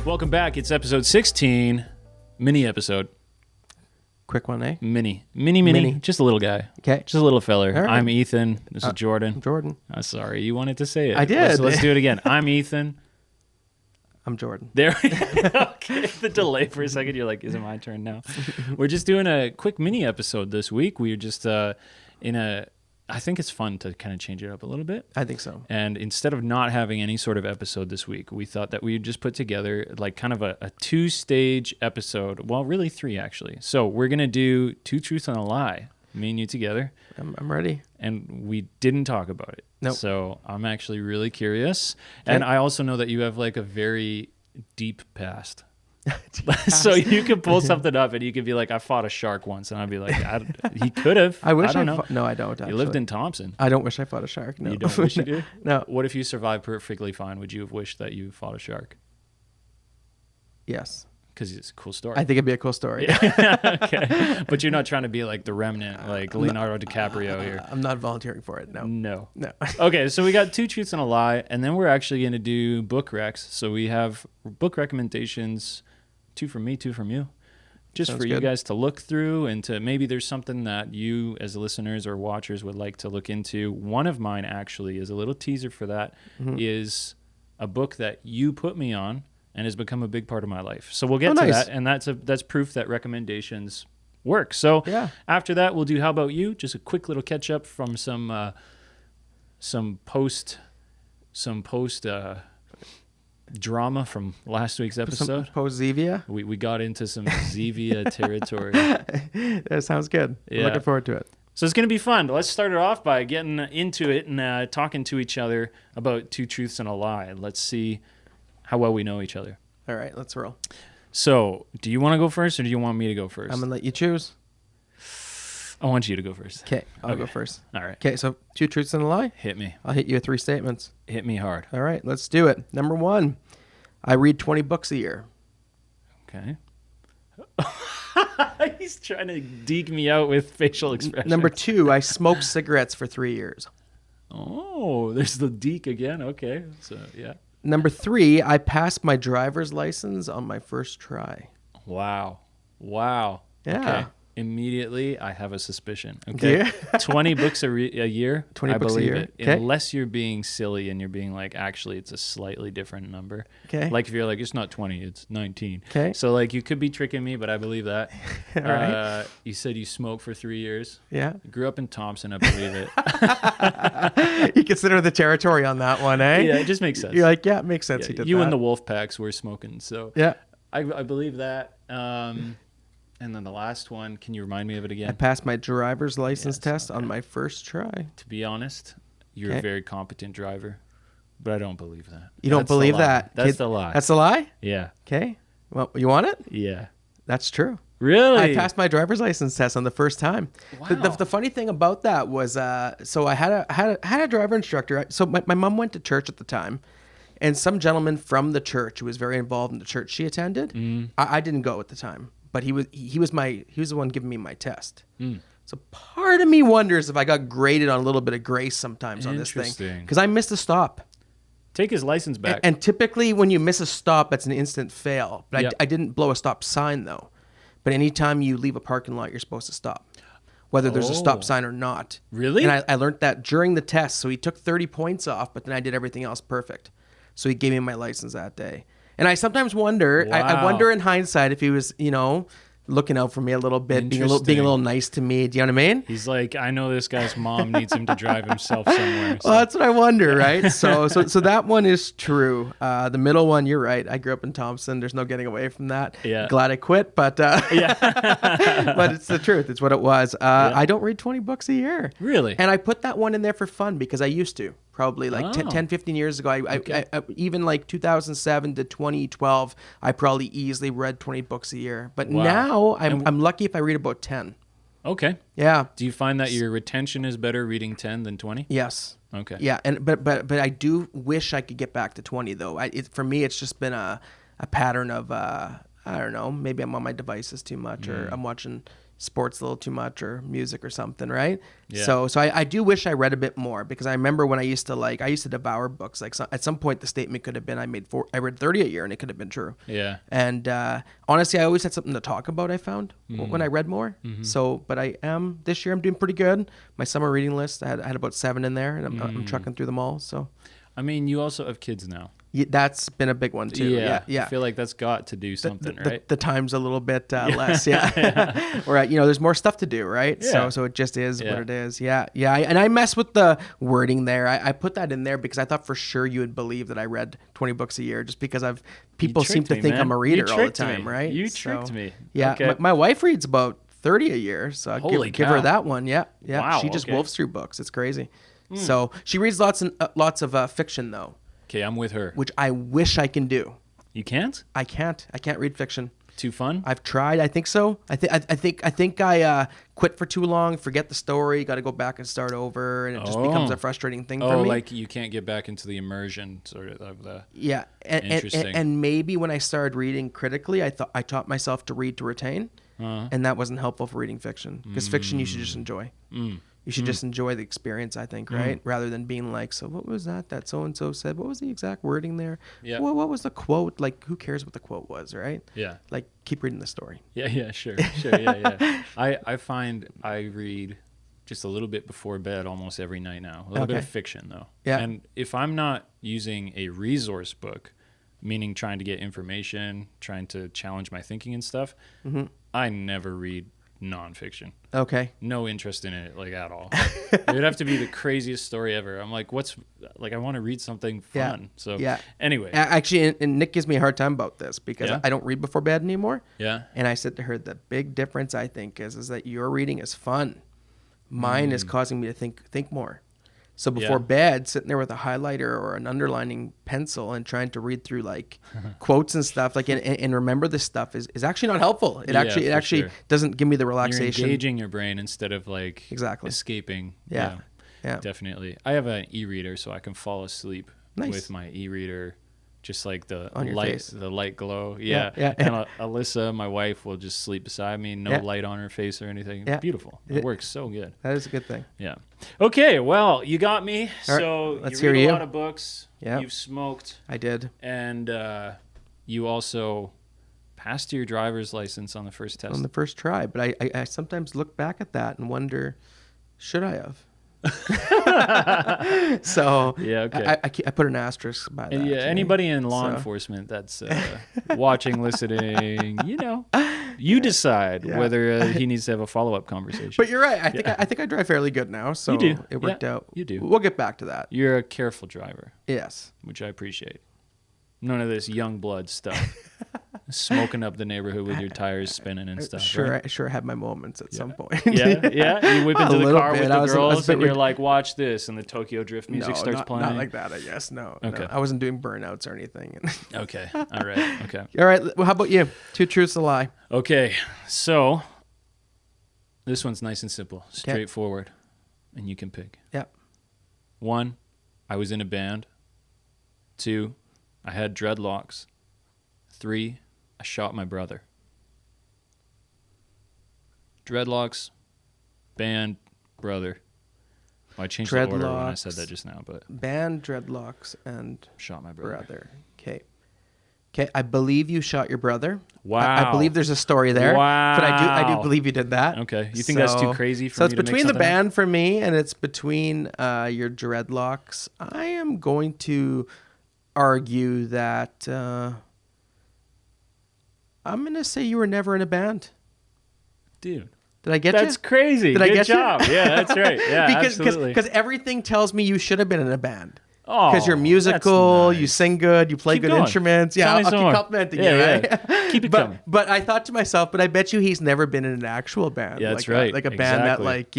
Welcome back. It's episode 16, mini episode. Quick one, eh? Mini. Just a little guy. Okay. Just a little feller. All right. I'm Ethan. This is Jordan. Jordan. Sorry, you wanted to say it. I did. Let's do it again. I'm Ethan. I'm Jordan. There. Okay. The delay for a second. You're like, is it my turn now? We're just doing a quick mini episode this week. We're just I think it's fun to kind of change it up a little bit. I think so. And instead of not having any sort of episode this week, we thought that we'd just put together like kind of a two-stage episode. Well, really three, actually. So we're going to do Two Truths and a Lie, me and you together. I'm ready. And we didn't talk about it. Nope. So I'm actually really curious. Okay. And I also know that you have like a very deep past. So you could pull something up and you could be like, I fought a shark once. And I'd be like, he could have. I wish I don't know. No, I don't. You lived in Thompson. I don't wish I fought a shark. No. You don't wish you did? No. What if you survived perfectly fine? Would you have wished that you fought a shark? Yes. Because it's a cool story. I think it'd be a cool story. Okay. But you're not trying to be like the Remnant, like Leonardo DiCaprio here. I'm not volunteering for it. No. No. No. Okay, so we got Two Truths and a Lie, and then we're actually going to do book recs. So we have book recommendations, 2 from me, 2 from you. Just Sounds for you good. guys to look through and to maybe there's something that you as listeners or watchers would like to look into. One of mine actually is a little teaser for that, is a book that you put me on and has become a big part of my life. So we'll get to nice. that, and that's proof that recommendations work. So Yeah. after that, we'll do How About You? Just a quick little catch up from some post drama from last week's episode. Post Zevia. We got into some Zevia territory. That sounds good. Yeah. I'm looking forward to it. So it's going to be fun. Let's start it off by getting into it and talking to each other about Two Truths and a Lie. Let's see how well we know each other. All right, let's roll. So do you want to go first or do you want me to go first? I'm going to let you choose. I want you to go first. Okay, I'll Okay. go first. All right. Okay, so 2 truths and a lie. Hit me. I'll hit you with 3 statements. Hit me hard. All right, let's do it. Number 1, I read 20 books a year. Okay. He's trying to deke me out with facial expressions. Number 2, I smoked cigarettes for 3 years. Oh, there's the deke again. Okay. So, yeah. Number 3, I passed my driver's license on my first try. Wow. Yeah. Okay. Immediately, I have a suspicion. Okay. Yeah. 20 books a year. 20 I books a believe year. it. Okay. Unless you're being silly and you're being like, actually, it's a slightly different number. Okay. Like if you're like, it's not 20, it's 19. Okay. So like you could be tricking me, but I believe that. All right. You said you smoked for 3 years. Yeah. You grew up in Thompson, I believe it. You consider the territory on that one, eh? Yeah, it just makes sense. You're like, yeah, it makes sense. Yeah, He did you that. and the wolf packs were smoking. So Yeah. I believe that. And then the last one, can you remind me of it I again? passed my driver's license Yes, test okay. on my first try. To be honest, you're a Okay. very competent driver, but I don't believe that. You don't That's the believe lie. that? That's Kid- the lie. That's a lie? Yeah. Okay. Well, you want it? Yeah. That's true. Really? I passed my driver's license test on the first time. The Wow. funny thing about that was, so I had a driver instructor. So my mom went to church at the time, and some gentleman from the church who was very involved in the church she attended. I didn't go at the time, but he was the one giving me my test. So part of me wonders if I got graded on a little bit of grace sometimes on this thing, Interesting. because I missed a stop. Take his license back. And typically when you miss a stop, that's an instant fail. But Yep. I didn't blow a stop sign though. But anytime you leave a parking lot, you're supposed to stop, whether there's a Oh. stop sign or not. Really? And I learned that during the test. So he took 30 points off, but then I did everything else perfect. So he gave me my license that day. And I sometimes wonder, I Wow. wonder in hindsight if he was, looking out for me a little bit, being a little nice to me. Do you know what I mean? He's like, I know this guy's mom needs him to drive himself somewhere. So. Well, that's what I wonder, right? So that one is true. The middle one, you're right. I grew up in Thompson. There's no getting away from that. Yeah. Glad I quit, but Yeah. but it's the truth. It's what it was. I don't read 20 books a year. Really? And I put that one in there for fun because I used to. Probably like Oh. 10, 15 years ago. Okay. I even like 2007 to 2012, I probably easily read 20 books a year. But Wow. now I'm lucky if I read about 10. Okay. Yeah. Do you find that your retention is better reading 10 than 20? Yes. Okay. Yeah, and but I do wish I could get back to 20 though. For me, it's just been a pattern of I don't know. Maybe I'm on my devices too much, or I'm watching sports a little too much or music or something, right? Yeah. So I do wish I read a bit more, because I remember when I used to devour books. Like, at some point the statement could have been I read 30 a year, and it could have been true. Yeah. And honestly, I always had something to talk about, I found, when I read more. So, but this year I'm doing pretty good. My summer reading list, I had about 7 in there, and I'm trucking through them all. So, I mean, you also have kids now. yeah, that's been a big one too. Yeah. I feel like that's got to do something, right? The time's a little bit less. Yeah. Or, there's more stuff to do, right? Yeah. So it just is what it is. Yeah. Yeah. And I mess with the wording there. I put that in there because I thought for sure you would believe that I read 20 books a year, just because people seem to think I'm a reader all the time, right? You tricked me. Yeah. Okay. My wife reads about 30 a year, so I'll give her that one. Yeah. Yeah. Wow, she just wolfs through books. It's crazy. So she reads lots of fiction though. Okay, I'm with her. Which I wish I can do. You can't? I can't read fiction. Too fun? I've tried. I think so. I think I quit for too long, forget the story, got to go back and start over, and it just becomes a frustrating thing for me. Like you can't get back into the immersion sort of the. Yeah, and maybe when I started reading critically, I taught myself to read to retain, and that wasn't helpful for reading fiction, because fiction you should just enjoy. You should just enjoy the experience, I think, right? Rather than being like, so what was that so-and-so said? What was the exact wording there? Yeah. What was the quote? Like, who cares what the quote was, right? Yeah. Like, keep reading the story. Yeah, sure, yeah. I find I read just a little bit before bed almost every night now. A little bit of fiction, though. Yeah. And if I'm not using a resource book, meaning trying to get information, trying to challenge my thinking and stuff, I never read nonfiction. Okay. No interest in it, like, at all. It would have to be the craziest story ever. I'm like, I want to read something fun. So anyway. Actually, and Nick gives me a hard time about this, because I don't read before bed anymore. Yeah. And I said to her, the big difference, I think, is that your reading is fun. Mine is causing me to think more. So before bed, sitting there with a highlighter or an underlining pencil and trying to read through like quotes and stuff, like and remember this stuff is actually not helpful. It actually doesn't give me the relaxation. You're engaging your brain instead of like exactly escaping. Yeah. Definitely. I have an e-reader, so I can fall asleep with my e-reader. Just like the light glow. Yeah. And Alyssa, my wife, will just sleep beside me. No light on her face or anything. Yeah. Beautiful. It works so good. That is a good thing. Yeah. Okay. Well, you got me. All right, so let's you read hear a lot of books. Yeah. You've smoked. I did. And you also passed your driver's license on the first test. On the first try. But I sometimes look back at that and wonder, should I have? So okay. I put an asterisk by that. Yeah, anybody in law enforcement that's watching, listening, you decide whether he needs to have a follow-up conversation. But you're right. I think I drive fairly good now. So you do. It worked out. You do. We'll get back to that. You're a careful driver. Yes. Which I appreciate. None of this young blood stuff. Smoking up the neighborhood with your tires spinning and stuff. Sure, right? I sure had my moments at some point. Yeah. You whip into the car with the girls and you're like, watch this, and the Tokyo Drift music starts playing. Not like that, I guess. No. Okay. No. I wasn't doing burnouts or anything. Okay. All right. Okay. All right. Well, how about you? 2 truths, a lie. Okay. So this one's nice and simple, straightforward, and you can pick. Yeah. 1, I was in a band. 2, I had dreadlocks. 3, I shot my brother. Dreadlocks, band, brother. Well, I changed the order when I said that just now, but band, dreadlocks, and shot my brother. Okay. I believe you shot your brother. Wow. I believe there's a story there. Wow. But I do believe you did that. Okay. You think that's too crazy for me to make So it's between the something band for me, and it's between your dreadlocks. I am going to argue that I'm going to say you were never in a band. Dude. Did I get you? That's crazy. Did Good I get job. You? Yeah, that's right. Yeah, absolutely. Because everything tells me you should have been in a band. Oh, because you're musical, nice. You sing good, you play keep good going. Instruments. Yeah, I'll keep complimenting you. Right? Keep it coming. But I thought to myself, but I bet you he's never been in an actual band. Yeah, that's right. Like a band that like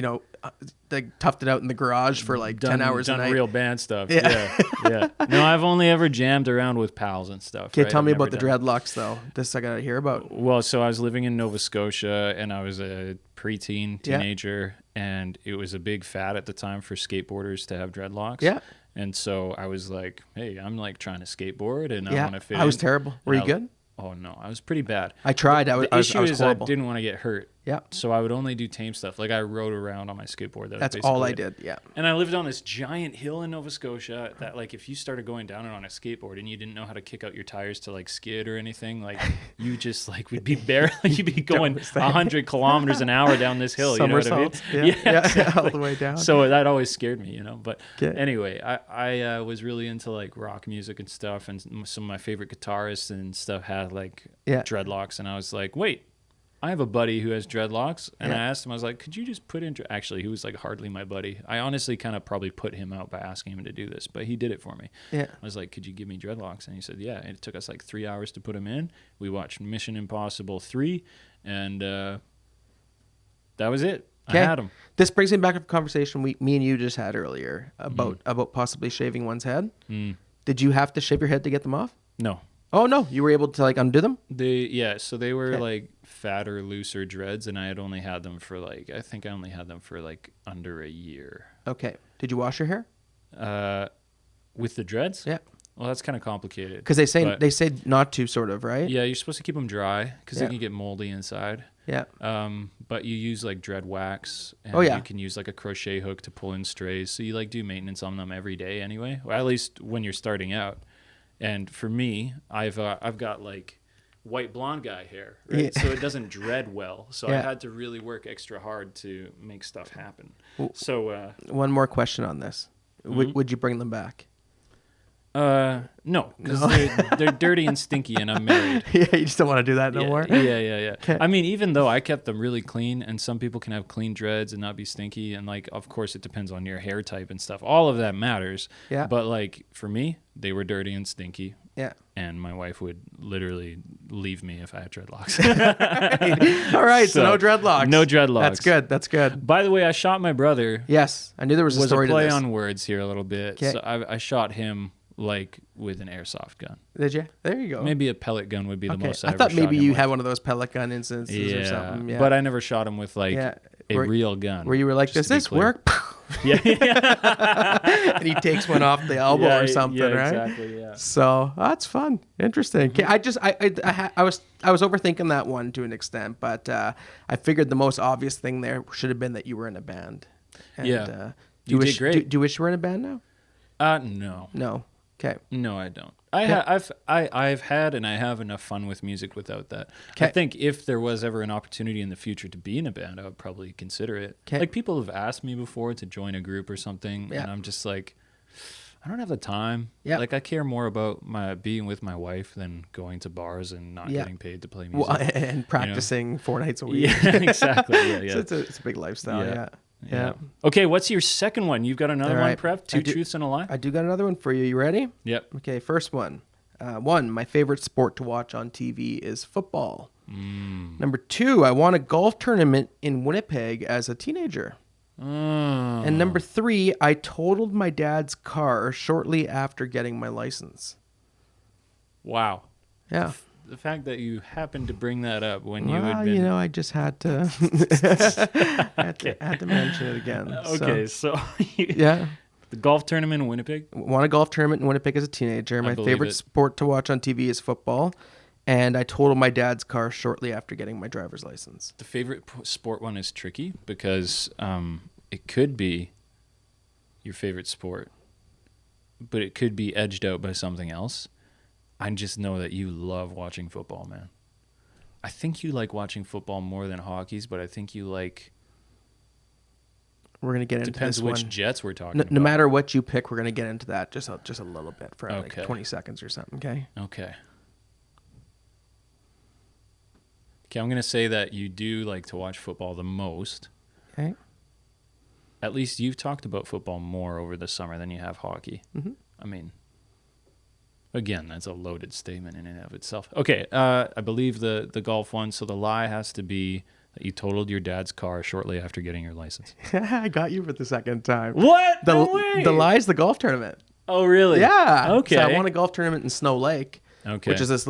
toughed it out in the garage for like 10 hours a night. Done real band stuff. Yeah. No, I've only ever jammed around with pals and stuff. Okay, tell me about the dreadlocks though. This I gotta hear about. Well, so I was living in Nova Scotia and I was a preteen teenager, and it was a big fad at the time for skateboarders to have dreadlocks. Yeah. And so I was like, hey, I'm like trying to skateboard and I want to fit in. I was terrible. Were you good? Oh no, I was pretty bad. I tried. The issue is horrible. I didn't want to get hurt. Yeah. So I would only do tame stuff. Like I rode around on my skateboard. That's all I did. Yeah. And I lived on this giant hill in Nova Scotia that, like, if you started going down it on a skateboard and you didn't know how to kick out your tires to like skid or anything, like you just like would be barely, you'd be going 100 kilometers an hour down this hill. You know what I mean? Yeah, exactly. all the way down. So that always scared me, But anyway, I was really into like rock music and stuff, and some of my favorite guitarists and stuff had like dreadlocks, and I was like, wait. I have a buddy who has dreadlocks, and I asked him, I was like, could you just put in... Actually, he was like hardly my buddy. I honestly kind of probably put him out by asking him to do this, but he did it for me. Yeah. I was like, could you give me dreadlocks? And he said, yeah. And it took us like 3 hours to put him in. We watched Mission Impossible 3, and that was it. I had him. This brings me back to a conversation me and you just had earlier about possibly shaving one's head. Did you have to shave your head to get them off? No. Oh, no. You were able to like undo them? So they were like fatter, looser dreads, and I had only had them for like, I think I only had them for like under a year. Okay. Did you wash your hair? With the dreads? Yeah. Well, that's kind of complicated. Because they say not to, sort of, right? Yeah, you're supposed to keep them dry because they can get moldy inside. Yeah. But you use like dread wax, and you can use like a crochet hook to pull in strays. So you like do maintenance on them every day anyway, or at least when you're starting out. And for me, I've got like white blonde guy hair, right? So it doesn't dread well. So I had to really work extra hard to make stuff happen. So one more question on this: would you bring them back? No, because they're dirty and stinky, and I'm married. Yeah, you just don't want to do that no more. Yeah. Okay. I mean, even though I kept them really clean, and some people can have clean dreads and not be stinky, and like, of course, it depends on your hair type and stuff. All of that matters. Yeah. But like for me, they were dirty and stinky. Yeah. And my wife would literally leave me if I had dreadlocks. All right, so no dreadlocks. No dreadlocks. That's good. By the way, I shot my brother. Yes, I knew there was a story to this. Was a play on words here a little bit. Okay. So I shot him like with an airsoft gun. Did you? There you go. Maybe a pellet gun would be the most I thought maybe you had one of those pellet gun instances or something. Yeah, but I never shot him with like a real gun. Where you were like, does this work? Yeah. And he takes one off the elbow or something, right? Exactly, yeah. So that's fun. Interesting. I was overthinking that one to an extent, but I figured the most obvious thing there should have been that you were in a band. And, you did great. Do you wish you were in a band now? No. No. Okay. No, I don't. I've had and I have enough fun with music without that. I think if there was ever an opportunity in the future to be in a band, I would probably consider it. Like people have asked me before to join a group or something, and I'm just like, I don't have the time. Yeah. Like I care more about my being with my wife than going to bars and not getting paid to play music. Well, and practicing 4 nights a week. Yeah, exactly. Yeah. So it's a big lifestyle. Yeah. Okay, what's your second one? You've got another one prepped? Two truths and a lie? I do got another one for you. You ready? Yep. Okay, first one. My favorite sport to watch on TV is football. Number 2, I won a golf tournament in Winnipeg as a teenager. And number 3, I totaled my dad's car shortly after getting my license. Wow. Yeah. The fact that you happened to bring that up when you had been... I just had to had to mention it again. Okay, so the golf tournament in Winnipeg? Won a golf tournament in Winnipeg as a teenager. My favorite sport to watch on TV is football. And I totaled my dad's car shortly after getting my driver's license. The favorite sport one is tricky because it could be your favorite sport, but it could be edged out by something else. I just know that you love watching football, man. I think you like watching football more than hockey's, but I think you like... We're going to get into Depends this which one. Jets we're talking about. No matter what you pick, we're going to get into that just a little bit for like 20 seconds or something, okay? Okay, I'm going to say that you do like to watch football the most. Okay. At least you've talked about football more over the summer than you have hockey. Mm-hmm. I mean... Again, that's a loaded statement in and of itself. Okay, I believe the golf one. So the lie has to be that you totaled your dad's car shortly after getting your license. I got you for the second time. What? No way. The lie is the golf tournament. Oh, really? Yeah. Okay. So I won a golf tournament in Snow Lake, which is this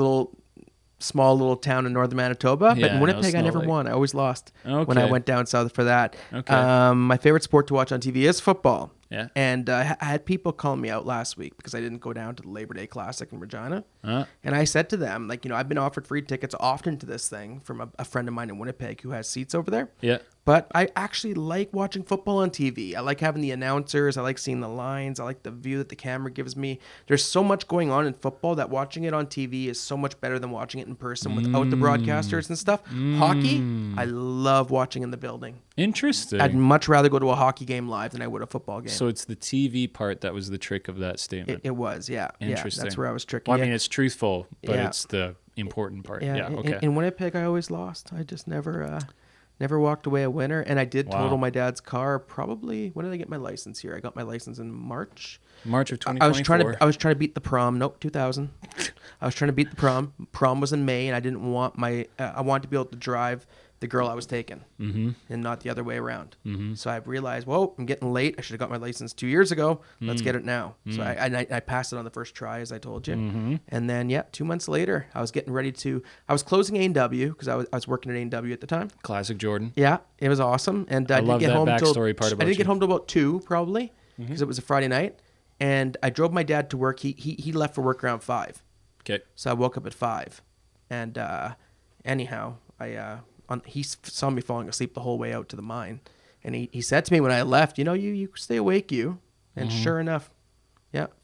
small little town in northern Manitoba. But in Winnipeg, I never won. I always lost when I went down south for that. Okay. My favorite sport to watch on TV is football. Yeah. And I had people call me out last week because I didn't go down to the Labor Day Classic in Regina. And I said to them, like, I've been offered free tickets often to this thing from a friend of mine in Winnipeg who has seats over there. Yeah. But I actually like watching football on TV. I like having the announcers. I like seeing the lines. I like the view that the camera gives me. There's so much going on in football that watching it on TV is so much better than watching it in person without the broadcasters and stuff. Hockey, I love watching in the building. Interesting. I'd much rather go to a hockey game live than I would a football game. So it's the TV part that was the trick of that statement. It was, yeah. Interesting. Yeah, that's where I was tricky. Well, I mean, it's truthful, but Yeah. it's the important part. Yeah, Yeah, okay. In Winnipeg, I always lost. I just never walked away a winner. And I did total my dad's car probably, when did I get my license here? I got my license in March. March of 2024. I was trying to beat the prom. Nope, 2000. I was trying to beat the prom. Prom was in May, and I didn't want I wanted to be able to drive the girl I was taking, and not the other way around. So I realized, whoa, I'm getting late. I should have got my license 2 years ago. Let's get it now. So I passed it on the first try, as I told you. And then, 2 months later, I was getting ready to. I was closing A&W because I was working at A&W at the time. Classic Jordan. Yeah, it was awesome. And I love didn't get home that till backstory part about I didn't get you. home till about 2 probably because it was a Friday night. And I drove my dad to work. He left for work around 5. Okay. So I woke up at 5. And anyhow, he saw me falling asleep the whole way out to the mine. And he said to me when I left, you stay awake, you. And sure enough,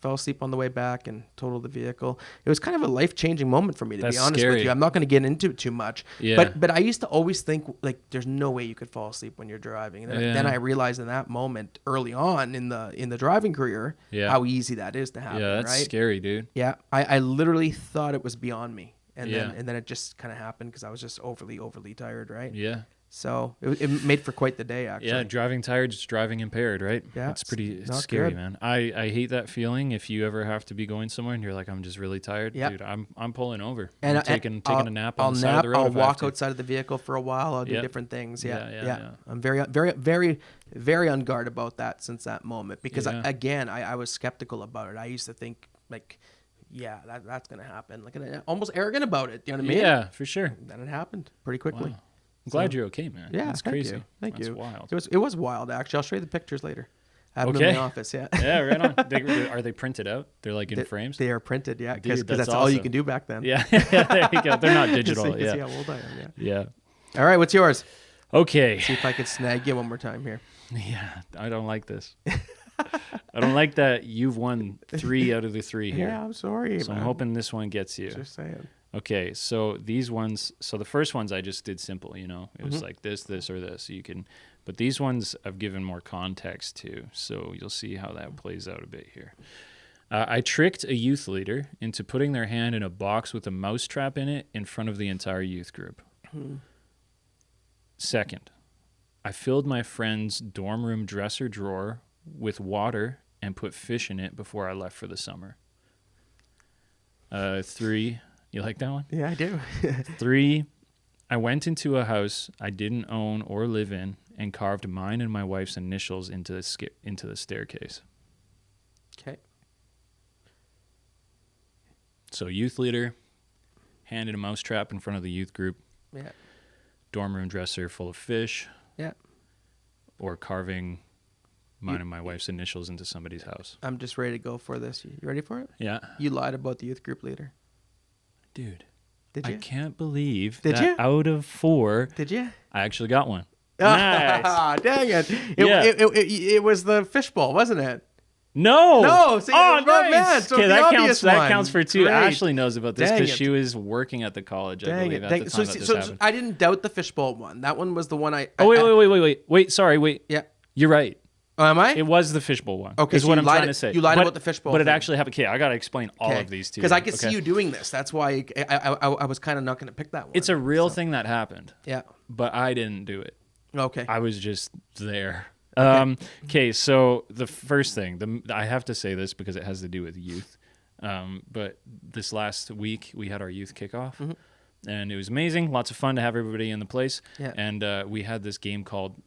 fell asleep on the way back and totaled the vehicle. It was kind of a life-changing moment for me, to be honest with you. I'm not going to get into it too much. Yeah. But I used to always think, like, there's no way you could fall asleep when you're driving. And then I realized in that moment, early on in the driving career, how easy that is to happen. Yeah, that's right? scary, dude. Yeah, I literally thought it was beyond me. And then it just kind of happened because I was just overly tired, right? Yeah. So it made for quite the day, actually. Yeah, driving tired is driving impaired, right? Yeah, it's pretty not scary, good. man. I hate that feeling. If you ever have to be going somewhere and you're like, I'm just really tired, Yep. dude, I'm pulling over. And I'm taking a nap on the side of the road. I'll if I have walk to. outside of the vehicle for a while. I'll do Yep. different things. Yeah. Yeah. I'm very on guard about that since that moment because I was skeptical about it. I used to think like, that's gonna happen. Like almost arrogant about it. You know what I mean? Yeah, for sure. Then it happened pretty quickly. Wow. I'm glad you're okay, man. Yeah, that's thank crazy. you. Thank That's you. wild. It was wild actually. I'll show you the pictures later. I have them in the office. Yeah. Yeah, right on. Are they printed out? They're like in frames? They are printed. Yeah, because Dude, that's that's all you awesome. can do back then. Yeah. There you go. They're not digital. So you can Yeah. see how old I am. Yeah. All right, what's yours? Okay. See if I can snag you one more time here. Yeah, I don't like this. I don't like that you've won 3 out of the 3 here. Yeah, I'm sorry. So man. I'm hoping this one gets you. Just saying. Okay, so these ones, the first ones I just did simple, it was like this, or this. But these ones I've given more context to, so you'll see how that plays out a bit here. I tricked a youth leader into putting their hand in a box with a mousetrap in it in front of the entire youth group. Second, I filled my friend's dorm room dresser drawer with water and put fish in it before I left for the summer. 3, you like that one? Yeah, I do. 3, I went into a house I didn't own or live in and carved mine and my wife's initials into the staircase. Okay. So youth leader, handed a mousetrap in front of the youth group. Yeah. Dorm room dresser full of fish. Yeah. Or carving mine and my wife's initials into somebody's house. I'm just ready to go for this. You ready for it? Yeah. You lied about the youth group leader. Dude. Did you? I can't believe Did that you? out of 4, Did you? I actually got one. Nice. Ah, dang it. Yeah. It was the fishbowl, wasn't it? No. See, oh, man, nice. so Okay, the that obvious counts. That one. counts for 2. Great. Ashley knows about this Dang because it. she was working at the college, I believe, at the time that this So happened. I didn't doubt the fishbowl one. That one was the one I. Wait. Sorry, wait. Yeah. You're right. Oh, am I? It was the fishbowl one. Okay, is so what you I'm lied trying to say. you lied about the fishbowl But it thing. actually happened. Okay, I got to explain all of these to you. Because I could see you doing this. That's why I was kind of not going to pick that one. It's a real thing that happened. Yeah. But I didn't do it. Okay. I was just there. Okay, so the first thing, I have to say this because it has to do with youth. But this last week, we had our youth kickoff. Mm-hmm. And it was amazing. Lots of fun to have everybody in the place. Yeah. And we had this game called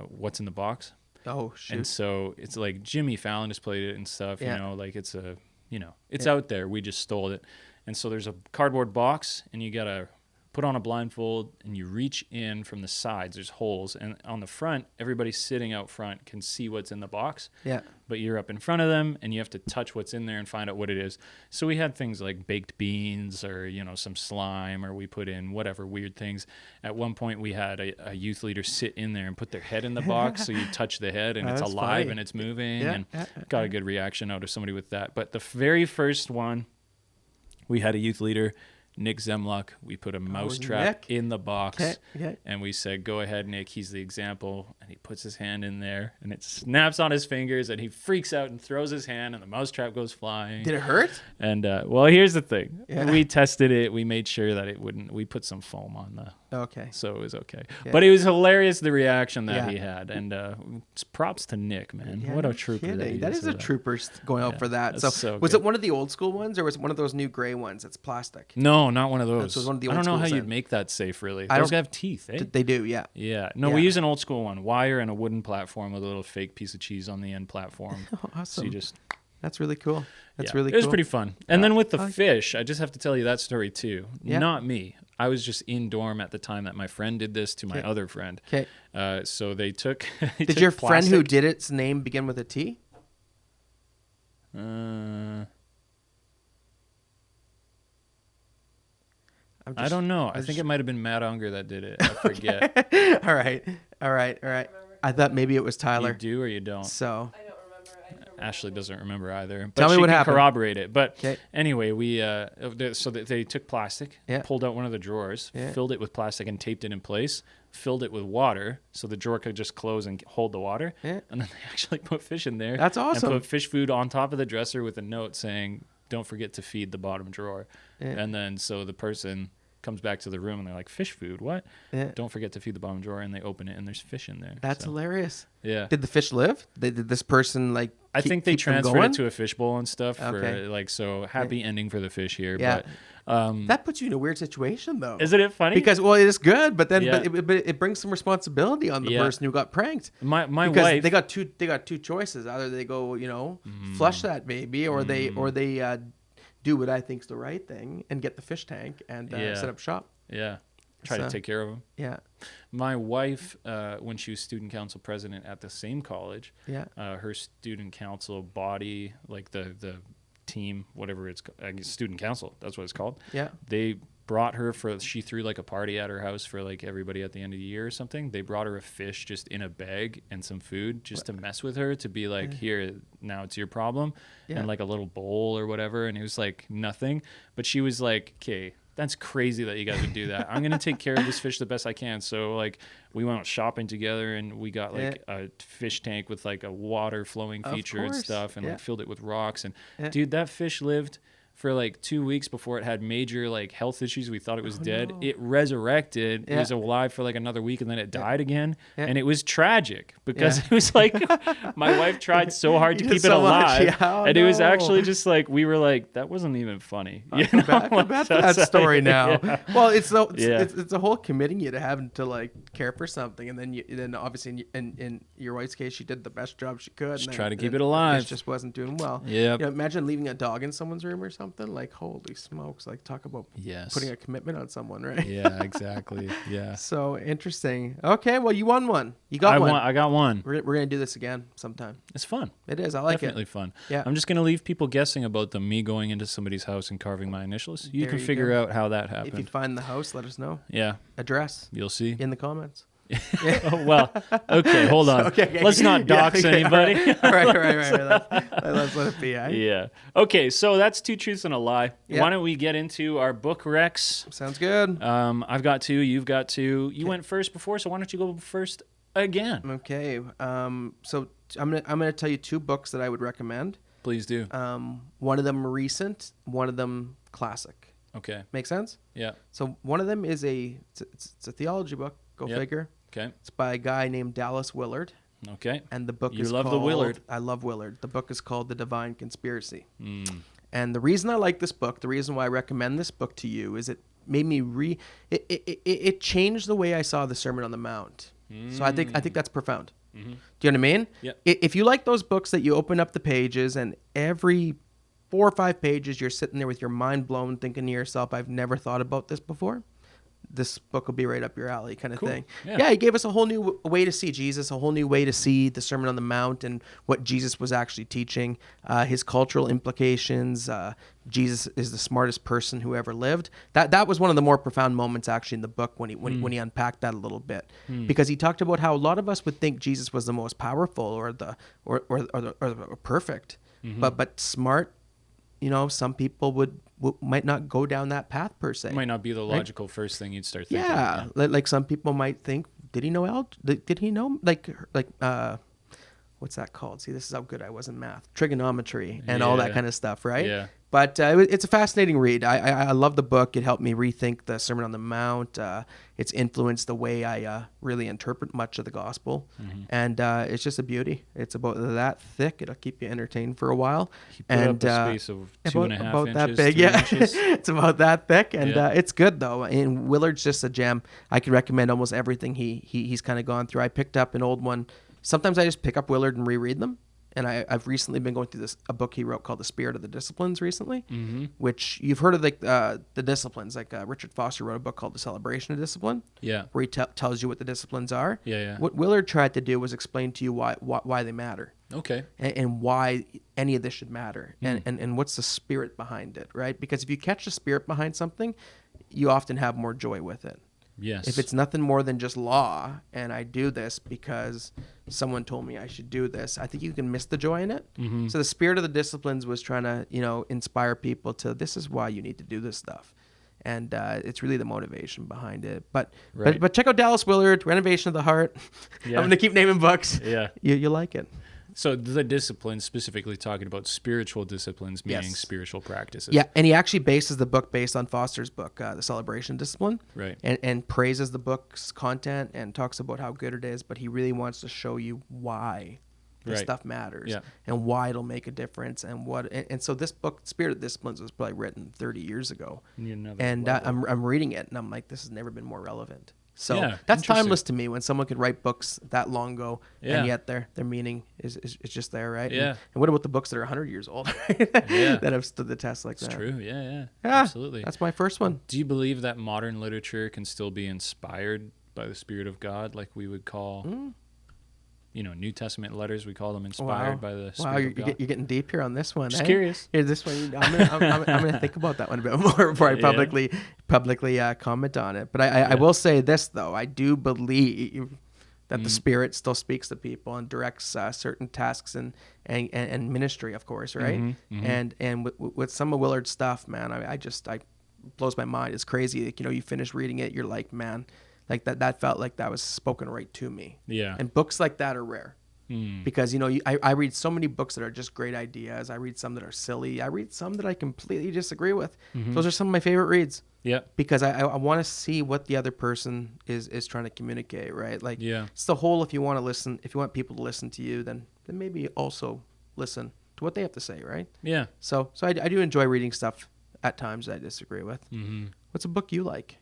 What's in the Box. Oh, shoot. And so it's like Jimmy Fallon has played it and stuff, Yeah. like it's it's out there. We just stole it. And so there's a cardboard box and you got to put on a blindfold, and you reach in from the sides. There's holes. And on the front, everybody sitting out front can see what's in the box. Yeah. But you're up in front of them, and you have to touch what's in there and find out what it is. So we had things like baked beans or, some slime, or we put in whatever weird things. At one point, we had a youth leader sit in there and put their head in the box. So you touch the head, and it's That's alive funny. and it's moving. Yeah. And got a good reaction out of somebody with that. But the very first one, we had a youth leader, Nick Zemluck. We put a mousetrap in the box, and we said, "Go ahead, Nick. He's the example." And he puts his hand in there, and it snaps on his fingers, and he freaks out and throws his hand, and the mousetrap goes flying. Did it hurt? And well, here's the thing: Yeah. we tested it. We made sure that it wouldn't. We put some foam on Okay. so it was okay. Yeah. But it was hilarious, the reaction that Yeah. he had, and props to Nick, man. Yeah, What a no trooper! kidding. That That is a trooper going out Yeah, for that. that's So so was good. it one of the old school ones, or was it one of those new gray ones that's plastic? No, not one of those. So it's one of the I old don't know how schools you'd then. make that safe, really. I Those don't- have teeth, eh? They do, yeah. Yeah. No, Yeah. we use an old school one. Wire and a wooden platform with a little fake piece of cheese on the end platform. Oh, So awesome. you just... That's really cool. That's yeah. really It cool. was pretty fun. And then with the I- fish, I just have to tell you that story too. Yeah. Not me. I was just in dorm at the time that my friend did this to my Okay. other friend. Okay. So they took... they Did took your friend who plastic- did it's name begin with a T? I don't know. I think it might have been Matt Unger that did it. I forget. All right. I thought maybe it was You Tyler. do or you don't? So I don't remember. Ashley doesn't remember either. But Tell me she what can happened. corroborate it. But 'Kay. anyway, so they took plastic, Yeah. pulled out one of the drawers, Yeah. filled it with plastic and taped it in place, filled it with water so the drawer could just close and hold the water. Yeah. And then they actually put fish in there. That's awesome. And put fish food on top of the dresser with a note saying, "Don't forget to feed the bottom drawer." Yeah. And then so the person comes back to the room and they're like, "Fish food? What?" Yeah. Don't forget to feed the bottom drawer. And they open it and there's fish in there. That's So, hilarious. yeah. Did the fish live? Did this person like? I think they keep them transferred going? it to a fishbowl and stuff. Okay. For like, so happy ending for the fish here. Yeah. But That puts you in a weird situation, though. isn't it funny? Because well, it is good, but then Yeah. but it brings some responsibility on the Yeah. person who got pranked. my Because wife, they got two choices. Either they go, flush that baby, or they do what I think is the right thing and get the fish tank and Yeah. set up shop. yeah, try to So- take care of them. Yeah, My wife, when she was student council president at the same college, yeah, her student council body, like the team, whatever it's called, I guess student council, that's what it's called. yeah. They brought her she threw like a party at her house for like everybody at the end of the year or something. They brought her a fish just in a bag and some food just to mess with her, to be like, "Here, now it's your problem." Yeah. And like a little bowl or whatever. And it was like nothing. But she was like, "Okay, that's crazy that you guys would do that. I'm going to take care of this fish the best I can." So like we went out shopping together and we got like a fish tank with like a water flowing Of feature and course. stuff, and Yeah. like filled it with rocks. And Yeah. dude, that fish lived for like 2 weeks before it had major like health issues. We thought it was dead. no. It resurrected. It Yeah. was alive for like another week, and then it died again. Yeah. And it was tragic because Yeah. it was like my wife tried so hard to You did keep it so much. alive, Yeah, oh, and it was no. actually just like we were like, that wasn't even funny. I feel bad for that story now. Yeah. Well, it's Yeah. it's a whole committing you to having to like care for something, and then obviously in your wife's case, she did the best job she could. Just and try then to keep the it alive. fish just wasn't doing well. Yep. Imagine leaving a dog in someone's room or something. Like, holy smokes! Like, talk about Yes. putting a commitment on someone, right? Yeah, exactly. Yeah. So interesting. Okay, well, you won one. You got one. I got one. We're gonna do this again sometime. It's fun. It is. I like Definitely it. fun. Yeah. I'm just gonna leave people guessing about me going into somebody's house and carving my initials. You There can you figure go. out how that If you happened. find the house, let us know. Yeah, Address you'll see. in the comments. Oh, well, okay, hold on. Okay. Let's not dox Yeah, okay, anybody. All right. Let's let it be. Eh? Yeah. Okay, so that's two truths and a lie. Yeah. Why don't we get into our book recs? Sounds good. I've got two. You've got two. You went first before, so why don't you go first again? Okay. So I'm gonna tell you two books that I would recommend. Please do. One of them recent, one of them classic. Okay. Make sense? Yeah. So one of them is it's a theology book. Go Yep. figure. Okay. It's by a guy named Dallas Willard, Okay. and the book You is love the called, Willard. I love Willard. The book is called The Divine Conspiracy. Mm. And the reason I like this book, the reason why I recommend this book to you, is it made me it changed the way I saw the Sermon on the Mount. So I think that's profound. Mm-hmm. Do you know what I mean? Yep. If you like those books that you open up the pages and every 4 or 5 pages you're sitting there with your mind blown, thinking to yourself, "I've never thought about this before." this book will be right up your alley kind of Cool. thing. Yeah. Yeah, he gave us a whole new way to see Jesus, a whole new way to see the Sermon on the Mount and what Jesus was actually teaching, his cultural implications. Jesus is the smartest person who ever lived. That was one of the more profound moments actually in the book when he unpacked that a little bit, because he talked about how a lot of us would think Jesus was the most powerful or the perfect, but smart. Some people might not go down that path per se. It might not be the logical first thing you'd start thinking. Yeah, like some people might think, did he know Did he know what's that called? See, this is how good I was in math, trigonometry, and all that kind of stuff, right? Yeah. But it's a fascinating read. I love the book. It helped me rethink the Sermon on the Mount. It's influenced the way I really interpret much of the gospel. And it's just a beauty. It's about that thick. It'll keep you entertained for a while. He put up a space of 2.5 inches. That big, 3 yeah. inches. It's about that thick, and it's good, though. And Willard's just a gem. I could recommend almost everything he's kind of gone through. I picked up an old one. Sometimes I just pick up Willard and reread them. And I've recently been going through a book he wrote called The Spirit of the Disciplines recently, which you've heard of the disciplines. Like Richard Foster wrote a book called The Celebration of Discipline, where he tells you what the disciplines are. What Willard tried to do was explain to you why they matter. Okay. And why any of this should matter, and what's the spirit behind it, right? Because if you catch the spirit behind something, you often have more joy with it. Yes. If it's nothing more than just law, and I do this because someone told me I should do this, I think you can miss the joy in it. So the spirit of the disciplines was trying to, inspire people to, this is why you need to do this stuff. And it's really the motivation behind it. But check out Dallas Willard, Renovation of the Heart. Yeah. I'm going to keep naming books. Yeah. You like it. So the disciplines, specifically talking about spiritual disciplines, meaning spiritual practices. Yeah, and he actually bases the book based on Foster's book, The Celebration Discipline. Right. And praises the book's content and talks about how good it is, but he really wants to show you why this stuff matters and why it'll make a difference and so this book, Spirit of Disciplines, was probably written 30 years ago. And I'm reading it and I'm like, this has never been more relevant. So that's timeless to me when someone could write books that long ago and yet their meaning is just there, right? Yeah. And what about the books that are 100 years old that have stood the test like that? It's true. Yeah. Absolutely. That's my first one. Do you believe that modern literature can still be inspired by the Spirit of God, like we would call, New Testament letters? We call them inspired by the Spirit of God. You're getting deep here on this one. Just curious. Here, this one, I'm gonna think about that one a bit more before I publicly comment on it. But I will say this though, I do believe that the Spirit still speaks to people and directs certain tasks and ministry, of course, right? And with some of Willard's stuff, man, I blows my mind. It's crazy. Like, you finish reading it, you're like, man. Like that felt like that was spoken right to me. Yeah. And books like that are rare. Because, I read so many books that are just great ideas. I read some that are silly. I read some that I completely disagree with. Those are some of my favorite reads. Yeah. Because I want to see what the other person is trying to communicate, right? Like, it's the whole, if you want people to listen to you, then maybe also listen to what they have to say, right? Yeah. So I do enjoy reading stuff at times that I disagree with. What's a book you like?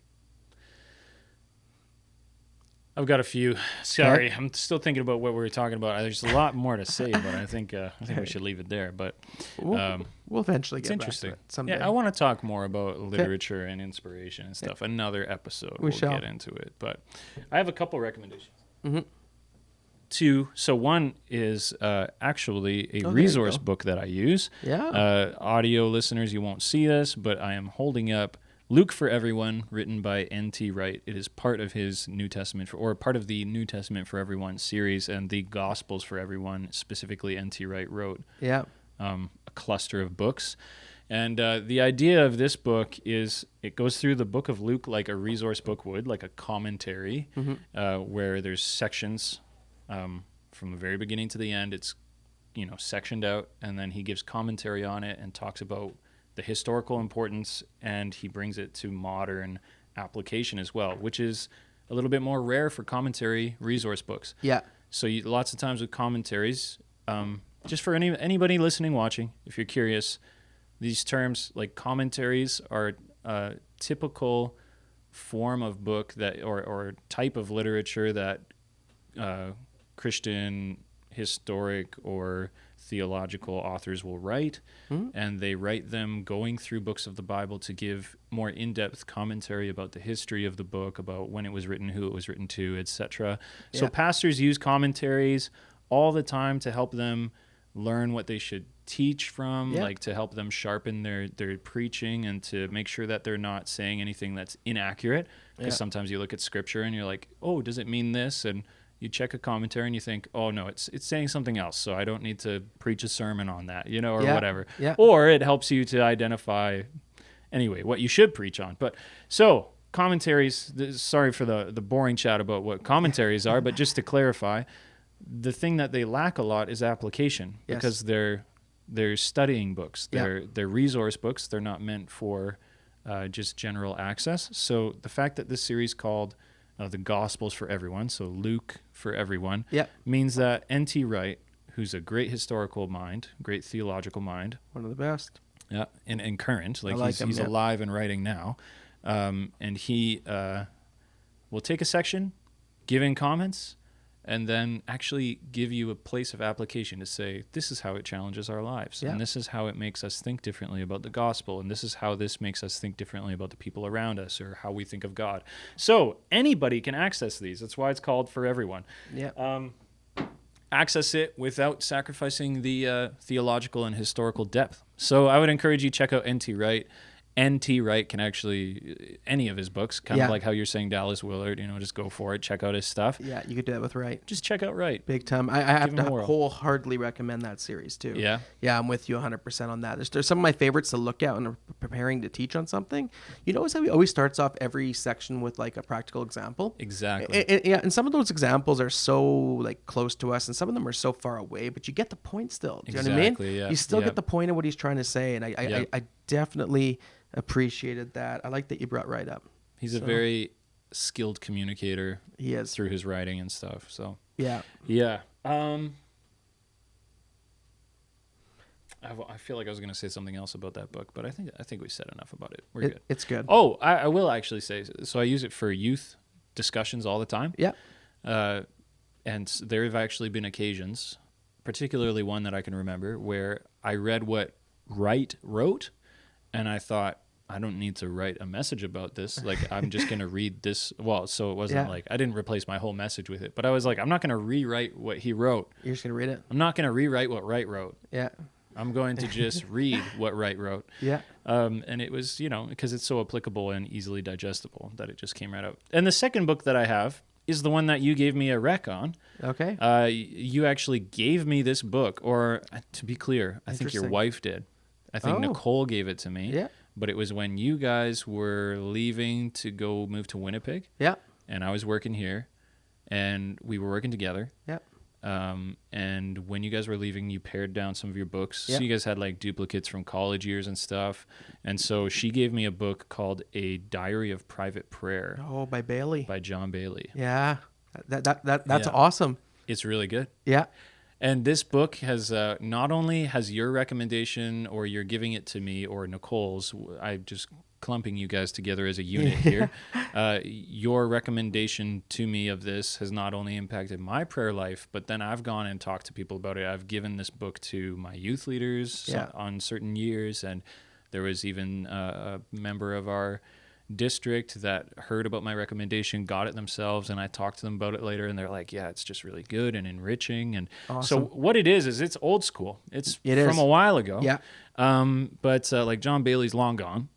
I've got a few. Sorry, I'm still thinking about what we were talking about. There's a lot more to say, but I think we should leave it there. But we'll eventually get back to it someday. Yeah, I want to talk more about literature and inspiration and stuff. Another episode, we'll get into it. But I have a couple recommendations. Two. So one is actually a resource book that I use. Yeah. Audio listeners, you won't see this, but I am holding up Luke for Everyone, written by N.T. Wright. It is part of his New Testament, part of the New Testament for Everyone series, and the Gospels for Everyone, specifically N.T. Wright wrote. Yeah. A cluster of books. And the idea of this book is it goes through the book of Luke like a resource book would, like a commentary, where there's sections from the very beginning to the end. It's, sectioned out, and then he gives commentary on it and talks about the historical importance, and he brings it to modern application as well, which is a little bit more rare for commentary resource books. Yeah. So lots of times with commentaries, just for anybody listening, watching, if you're curious, these terms like commentaries are a typical form of book that or type of literature that Christian, historic, or theological authors will write, and they write them going through books of the Bible to give more in-depth commentary about the history of the book, about when it was written, who it was written to, etc. So pastors use commentaries all the time to help them learn what they should teach from, like to help them sharpen their preaching and to make sure that they're not saying anything that's inaccurate. Because sometimes you look at scripture and you're like, oh, does it mean this? And you check a commentary and you think, oh no, it's saying something else, so I don't need to preach a sermon on that, or whatever. Yeah. Or it helps you to identify, anyway, what you should preach on. But so commentaries, sorry for the boring chat about what commentaries are, but just to clarify, the thing that they lack a lot is application, because they're studying books. They're resource books. They're not meant for just general access. So the fact that this series called the Gospels for Everyone, so Luke for everyone, means that N.T. Wright, who's a great historical mind, great theological mind, one of the best, and current, like he's alive and writing now, and he will take a section, give in comments, and then actually give you a place of application to say, this is how it challenges our lives. And this is how it makes us think differently about the gospel. And this is how this makes us think differently about the people around us, or how we think of God. So anybody can access these. That's why it's called For Everyone. Access it without sacrificing the theological and historical depth. So I would encourage you to check out N.T. Wright. N.T. Wright can actually, any of his books, kind of like how you're saying Dallas Willard, just go for it, check out his stuff. Yeah, you could do that with Wright. Just check out Wright. Big time. I have to wholeheartedly recommend that series too. Yeah? Yeah, I'm with you 100% on that. There's some of my favorites to look at when I'm preparing to teach on something. You notice how he always starts off every section with like a practical example? Exactly. And some of those examples are so like close to us, and some of them are so far away, but you get the point still. Do you know what I mean? Yeah. You still get the point of what he's trying to say, and I definitely appreciated that. I like that you brought Wright up. He's a very skilled communicator. He is, through his writing and stuff. So yeah. I feel like I was going to say something else about that book, but I think we said enough about it. We're good. It's good. Oh, I will actually say, so I use it for youth discussions all the time. Yeah. And there have actually been occasions, particularly one that I can remember, where I read what Wright wrote, and I thought, I don't need to write a message about this. Like, I'm just going to read this. Well, so it wasn't like, I didn't replace my whole message with it, but I was like, I'm not going to rewrite what he wrote. You're just going to read it? I'm not going to rewrite what Wright wrote. Yeah. I'm going to just read what Wright wrote. Yeah. And it was, because it's so applicable and easily digestible, that it just came right out. And the second book that I have is the one that you gave me a rec on. Okay. You actually gave me this book, or to be clear, I think your wife did. I think Nicole gave it to me. Yeah. But it was when you guys were leaving to go move to Winnipeg. Yeah. And I was working here, and we were working together. Yeah. And when you guys were leaving, you pared down some of your books. Yeah. So you guys had like duplicates from college years and stuff. And so she gave me a book called A Diary of Private Prayer. Oh, by Bailey. By John Bailey. Yeah. That's awesome. It's really good. Yeah. And this book has not only has your recommendation, or you're giving it to me, or Nicole's, I'm just clumping you guys together as a unit here. Your recommendation to me of this has not only impacted my prayer life, but then I've gone and talked to people about it. I've given this book to my youth leaders on certain years, and there was even a member of our district that heard about my recommendation, got it themselves, and I talked to them about it later, and they're like, yeah, it's just really good and enriching. And awesome. So what it is it's old school. It from is. A while ago. Yeah. But like John Bailey's long gone.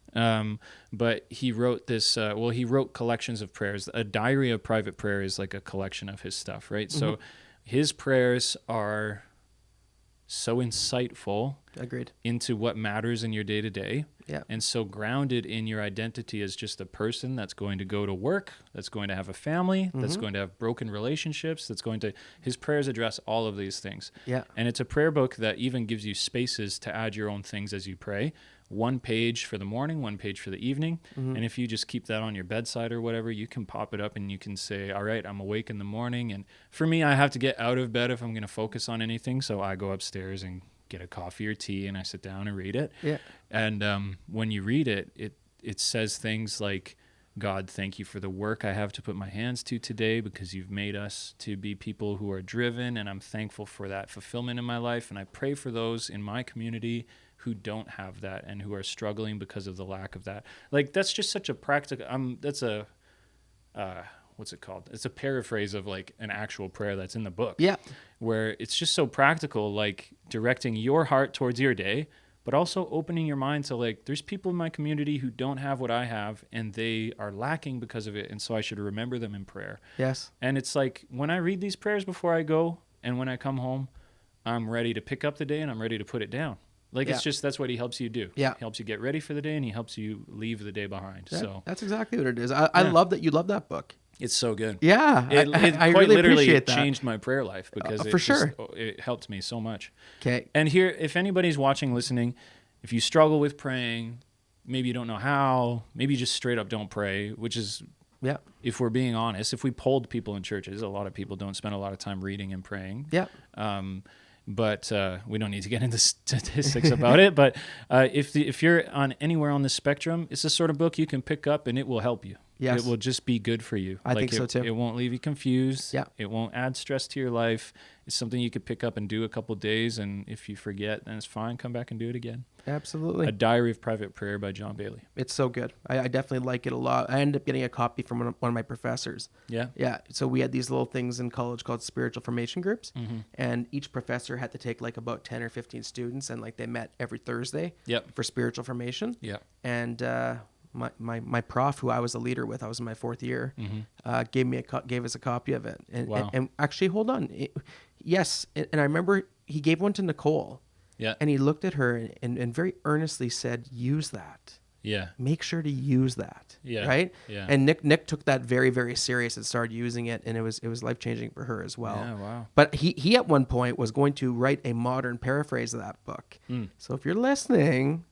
But he wrote this, he wrote collections of prayers. A Diary of Private Prayer is like a collection of his stuff, right? Mm-hmm. So his prayers are so insightful. Agreed. Into what matters in your day-to-day. Yeah. And so grounded in your identity as just a person that's going to go to work, that's going to have a family, that's going to have broken relationships, his prayers address all of these things. Yeah. And it's a prayer book that even gives you spaces to add your own things as you pray. 1 page for the morning, 1 page for the evening. Mm-hmm. And if you just keep that on your bedside or whatever, you can pop it up and you can say, all right, I'm awake in the morning. And for me, I have to get out of bed if I'm going to focus on anything. So I go upstairs and get a coffee or tea, and I sit down and read it. Yeah. And when you read it, it says things like, God, thank you for the work I have to put my hands to today, because you've made us to be people who are driven, and I'm thankful for that fulfillment in my life. And I pray for those in my community who don't have that and who are struggling because of the lack of that. Like, that's just such a practical, that's a, what's it called? It's a paraphrase of like an actual prayer that's in the book. Yeah. Where it's just so practical, like directing your heart towards your day, but also opening your mind to like, there's people in my community who don't have what I have, and they are lacking because of it. And so I should remember them in prayer. Yes. And it's like, when I read these prayers before I go, and when I come home, I'm ready to pick up the day and I'm ready to put it down. Like, it's just, that's what he helps you do. Yeah. He helps you get ready for the day, and he helps you leave the day behind. Yeah, So that's exactly what it is. I love that you love that book. it's so good. Yeah. It I quite really literally appreciate that. changed my prayer life, because For sure. It helped me so much. Okay. And here, if anybody's watching, listening, if you struggle with praying, maybe you don't know how, maybe you just straight up don't pray, which is, Yeah. if we're being honest, if we polled people in churches, a lot of people don't spend a lot of time reading and praying. Yeah. But we don't need to get into statistics about it. But if you're on anywhere on the spectrum, it's the sort of book you can pick up and it will help you. Yes. It will just be good for you. I think so too. It won't leave you confused. Yeah. It won't add stress to your life. It's something you could pick up and do a couple days, and if you forget, then it's fine. Come back and do it again. Absolutely. A Diary of Private Prayer by John Bailey. It's so good. I definitely like it a lot. I ended up getting a copy from one of my professors. Yeah. Yeah. So we had these little things in college called spiritual formation groups. Mm-hmm. And each professor had to take like about 10 or 15 students, and like they met every Thursday Yep. for spiritual formation. Yep. And my prof, who I was a leader with, I was in my fourth year, gave us a copy of it. And, Wow. and actually, hold on. Yes. And I remember he gave one to Nicole. Yeah. And he looked at her and very earnestly said, use that. Yeah. Make sure to use that. Yeah. Right. Yeah. And Nick took that very, very serious and started using it. And it was life-changing for her as well. Yeah, wow. But he at one point was going to write a modern paraphrase of that book. So if you're listening,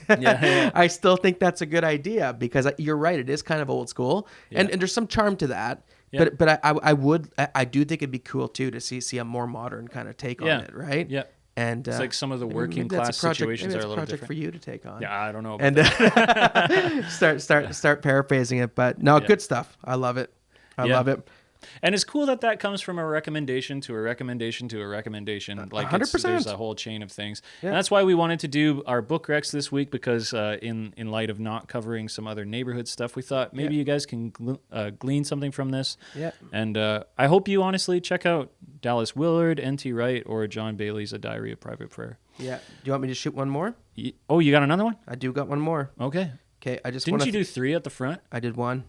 Yeah. I still think that's a good idea, because you're right. It is kind of old school, Yeah. and there's some charm to that. Yeah. But I do think it'd be cool too to see a more modern kind of take on it, right? Yeah. And It's like some of the working maybe that's class a project, situations maybe are a that's little project different. for you to take on. Yeah, I don't know about And that. start paraphrasing it, but no, Yeah. good stuff. I love it. I Yeah. love it. And it's cool that comes from a recommendation to a recommendation to a recommendation. Like 100%. there's a whole chain of things. Yeah. And that's why we wanted to do our book recs this week, because in light of not covering some other neighborhood stuff, we thought maybe you guys can glean something from this. Yeah. And I hope you honestly check out Dallas Willard, N.T. Wright, or John Bailey's A Diary of Private Prayer. Yeah. Do you want me to shoot one more? Oh, you got another one? I do got one more. Okay. Okay. I just Didn't wanna you do 3 at the front? I did one.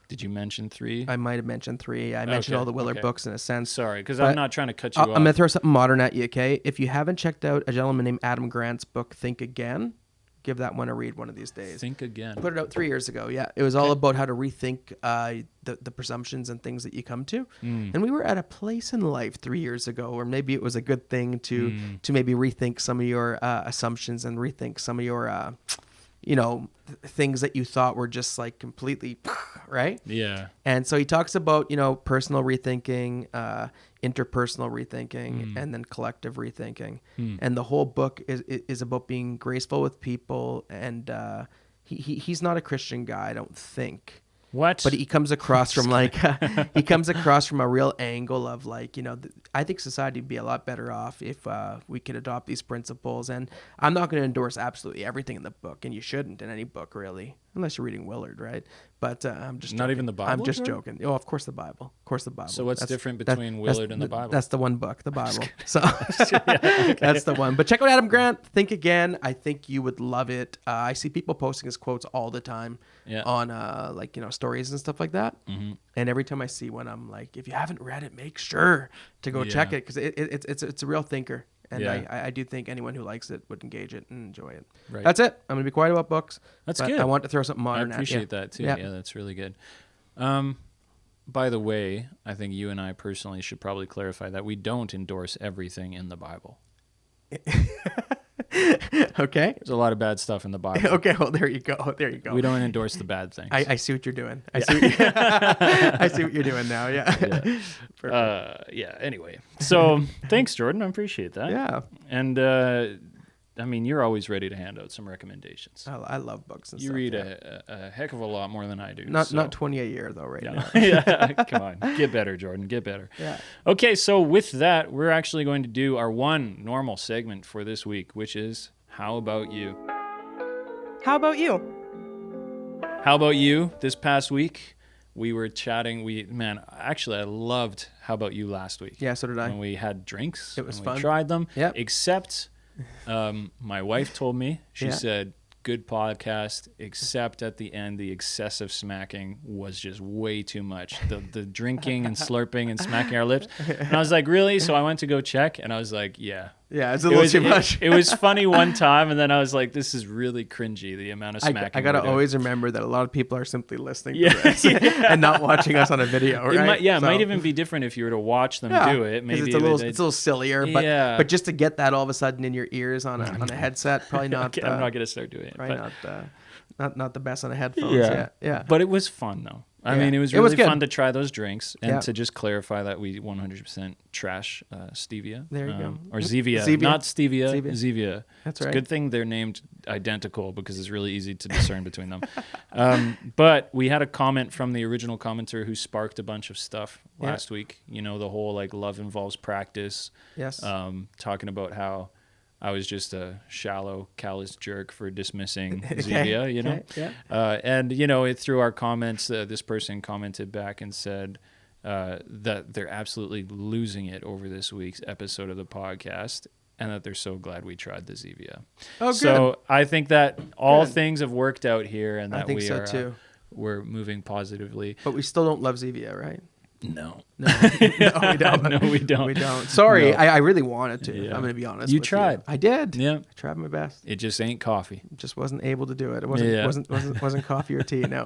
Did you mention 3? I might have mentioned 3. I mentioned Okay, all the Willard okay. books in a sense. Sorry, because But I'm not trying to cut you I'm off. going to throw something modern at you, okay? If you haven't checked out a gentleman named Adam Grant's book, Think Again, give that one a read one of these days. Think Again. Put it out 3 years ago, yeah. It was all about how to rethink the presumptions and things that you come to. And we were at a place in life 3 years ago where maybe it was a good thing to maybe rethink some of your assumptions and rethink some of your, things that you thought were just like completely, right? Yeah. And so he talks about, personal rethinking, interpersonal rethinking, and then collective rethinking. And the whole book is about being graceful with people. And he's not a Christian guy, I don't think. What? But he comes across from a real angle of like, I think society would be a lot better off if we could adopt these principles. And I'm not going to endorse absolutely everything in the book, and you shouldn't in any book really, unless you're reading Willard, right? But I'm just Not joking. even the Bible, I'm just Jordan? joking. Oh, of course the Bible. Of course the Bible. So what's That's- different that- between that's Willard and the Bible? That's the one book, the Bible. So that's the one. But check out Adam Grant. Think Again. I think you would love it. I see people posting his quotes all the time on stories and stuff like that. And every time I see one, I'm like, if you haven't read it, make sure to go check it, because it's a real thinker. And I do think anyone who likes it would engage it and enjoy it. Right. That's it. I'm going to be quiet about books. That's but good. I want to throw something I modern at you. appreciate that too. Yeah, that's really good. By the way, I think you and I personally should probably clarify that we don't endorse everything in the Bible. Okay. There's a lot of bad stuff in the Bible. Okay. Well, there you go. There you go. We don't endorse the bad things. I see what you're doing. I see what you're doing now. Yeah. Yeah. Anyway, so thanks, Jordan. I appreciate that. Yeah. And I mean, you're always ready to hand out some recommendations. I love books and you stuff. read a heck of a lot more than I do. Not 20 a year though, right now. Yeah, come on. Get better, Jordan. Get better. Yeah. Okay, so with that, we're actually going to do our one normal segment for this week, which is How About You? How about you? How about you? This past week, we were chatting. Actually, I loved How About You last week. Yeah, so did I. When we had drinks. It was and fun. We tried them. Yep. Except my wife told me, she Yeah. said, good podcast, except at the end, the excessive smacking was just way too much. The drinking and slurping and smacking our lips. And I was like, really? So I went to go check, and I was like, yeah. Yeah, it's a little too much. It was funny one time, and then I was like, this is really cringy, the amount of smacking. I got to always remember that a lot of people are simply listening to this and not watching us on a video, right? It might even be different if you were to watch them do it. Maybe it's a little sillier, but Yeah. but just to get that all of a sudden in your ears on a headset, probably not. Okay, I'm not going to start doing it. Probably not the best on the headphones. Yeah. But it was fun, though. I mean, it was really fun to try those drinks and to just clarify that we 100% trash stevia. There you go. Or Zevia. Not stevia, Zevia. That's right. It's a good thing they're named identical because it's really easy to discern between them. But we had a comment from the original commenter who sparked a bunch of stuff last week. You know, the whole like love involves practice. Yes. Talking about how I was just a shallow, callous jerk for dismissing Zevia, you know? Yeah. And, you know, through our comments, this person commented back and said that they're absolutely losing it over this week's episode of the podcast and that they're so glad we tried the Zevia. Oh, good. So I think that all things have worked out here and that we are too. We're moving positively. But we still don't love Zevia, right? No. No, we don't. No, we don't. We don't. Sorry, No. I really wanted to. Yeah. I'm going to be honest. You with tried. I did. Yeah. I tried my best. It just ain't coffee. Just wasn't able to do it. It wasn't coffee or tea. No.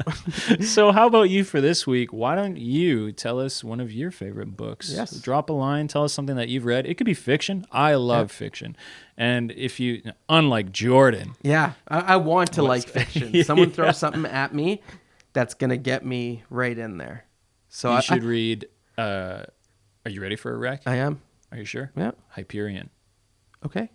So how about you for this week? Why don't you tell us one of your favorite books? Yes. Drop a line. Tell us something that you've read. It could be fiction. I love fiction. And if you, unlike Jordan. Yeah. I want to like fiction. Someone throws something at me that's going to get me right in there. So you should read... are you ready for a rec? I am. Are you sure? Yeah. Hyperion. Okay.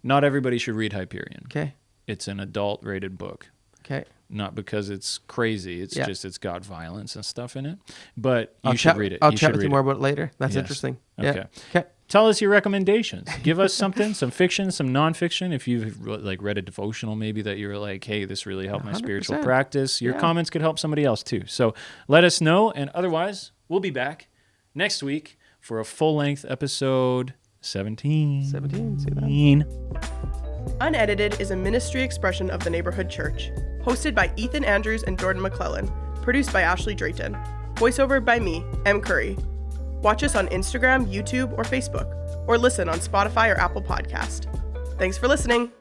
Not everybody should read Hyperion. Okay. It's an adult-rated book. Okay. Not because it's crazy. It's just it's got violence and stuff in it. But you should read it. I'll chat with you more about it later. That's Yes. interesting. Okay. Yeah. Okay. Tell us your recommendations. Give us something, some fiction, some nonfiction. If you've like read a devotional, maybe that you're like, hey, this really helped my spiritual 100%. practice. Your comments could help somebody else too. So let us know. And otherwise, we'll be back next week for a full-length episode 17. 17. See that? Unedited is a ministry expression of the Neighbourhood Church. Hosted by Ethan Andrews and Jordan McClellan. Produced by Ashley Drayton. Voiceover by me, M. Curry. Watch us on Instagram, YouTube, or Facebook. Or listen on Spotify or Apple Podcast. Thanks for listening.